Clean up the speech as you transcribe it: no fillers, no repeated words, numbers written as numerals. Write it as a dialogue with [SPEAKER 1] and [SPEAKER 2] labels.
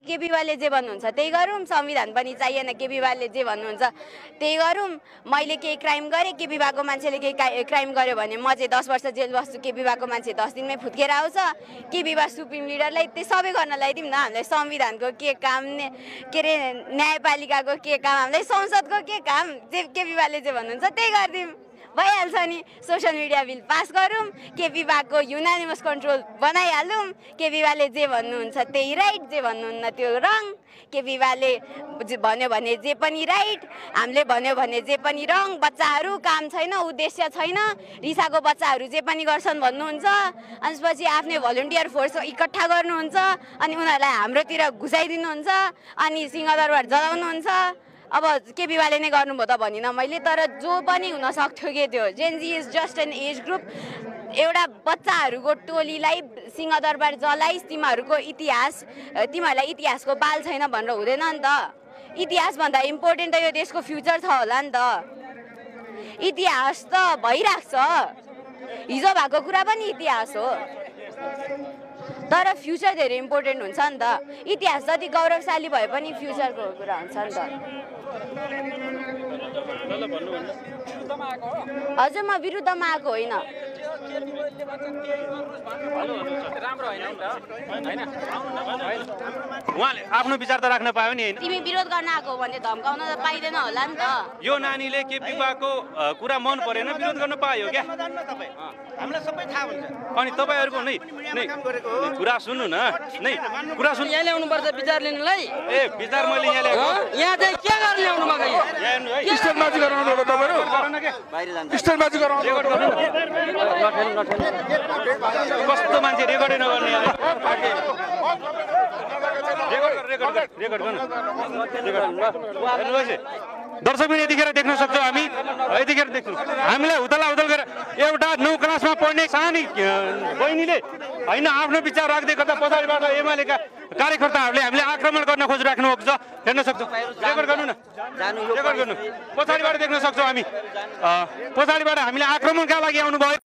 [SPEAKER 1] केपी बाले जे भन्नुहुन्छ त्यही गरौँ, संविधान पनि चाहिएन, केपी बाले जे भन्नुहुन्छ त्यही गरौँ। मैले केही क्राइम गरेँ, केपी बाको मान्छेले केही क्राइम गर्यो भने म चाहिँ 10 वर्ष जेल बस्छु, केपी बाको मान्छे 10 दिनमै फुत्केर आउँछ। केपी बा सुप्रिम लिडरलाई त्यो सबै गर्न लगाइदिउँ न। हामीलाई संविधानको के काम, के अरे न्यायपालिकाको के काम, हामीलाई संसदको के काम, जे केपी बाले जे भन्नुहुन्छ त्यही गरिदिउँ, भइहाल्छ नि। सोसियल मिडिया बिल पास गरौँ, केपी बाको युनानिमस कन्ट्रोल बनाइहालौँ। केपी बाले जे भन्नुहुन्छ त्यही राइट, जे भन्नुहुन्न त्यो रङ। केपी बाले भन्यो भने जे पनि राइट, हामीले भन्यो भने जे पनि रङ। बच्चाहरू काम छैन, उद्देश्य छैन, रिसाको बच्चाहरू जे पनि गर्छन् भन्नुहुन्छ। अनि त्यसपछि आफ्नै भलन्टियर फोर्स इकट्ठा गर्नुहुन्छ अनि उनीहरूलाई हाम्रोतिर घुसाइदिनुहुन्छ अनि सिंहदरबार जलाउनुहुन्छ। अब केपी बाले नै गर्नुभयो त भनिनँ मैले, तर जो पनि हुन सक्थ्यो के त्यो। Gen Z is just an age group. एउटा बच्चाहरूको टोलीलाई सिंहदरबार जलाइस्, तिमीहरूको इतिहास, तिमीहरूलाई इतिहासको बाल छैन भनेर हुँदैन नि त। इतिहासभन्दा इम्पोर्टेन्ट त यो देशको फ्युचर छ होला नि त। इतिहास त भइरहेको छ, हिजो भएको कुरा पनि इतिहास हो, तर फ्युचर धेरै इम्पोर्टेन्ट हुन्छ नि त। इतिहास जति गौरवशाली भए पनि फ्युचरको कुरा हुन्छ नि त। हजुर, म विरुद्धमा आएको होइन।
[SPEAKER 2] उहाँले आफ्नो विचार त राख्न पायो नि।
[SPEAKER 1] तिमी विरोध गर्न आएको भने धम्काउन त पाइँदैन होला नि त।
[SPEAKER 2] यो नानीले केपी बाको कुरा मन परेन, विरोध गर्न पायो क्या।
[SPEAKER 3] हामीलाई सबै थाहा हुन्छ।
[SPEAKER 2] अनि तपाईँहरूको नै कुरा सुन्नु न, नै कुरा सुन्नु।
[SPEAKER 4] यहाँ ल्याउनु पर्छ विचार लिनलाई।
[SPEAKER 2] ए विचार मैले यहाँ ल्याएको।
[SPEAKER 4] यहाँ चाहिँ के गर्न ल्याउनु भएको यो?
[SPEAKER 5] स्टेटबाजी गराउनु होला तपाईहरु, स्टेटबाजी गराउनु।
[SPEAKER 2] कस्तो मान्छे रेकर्डै नगर्ने। रेकर्ड गर्नु। दर्शक पनि यतिखेर देख्न सक्छौँ हामी, यतिखेर देख्छौँ हामीलाई उदला उदल गरेर एउटा 9 क्लासमा पढ्ने सानी बहिनीले होइन आफ्नो विचार राख्दै गर्दा पछाडिबाट एमालेका कार्यकर्ताहरूले हामीले आक्रमण गर्न खोजिराख्नु भएको छ, हेर्न सक्छौँ। रेकर्ड गर्नु न, रेकर्ड गर्नु। पछाडिबाट देख्न सक्छौँ हामी, पछाडिबाट हामीले आक्रमणका लागि आउनुभयो।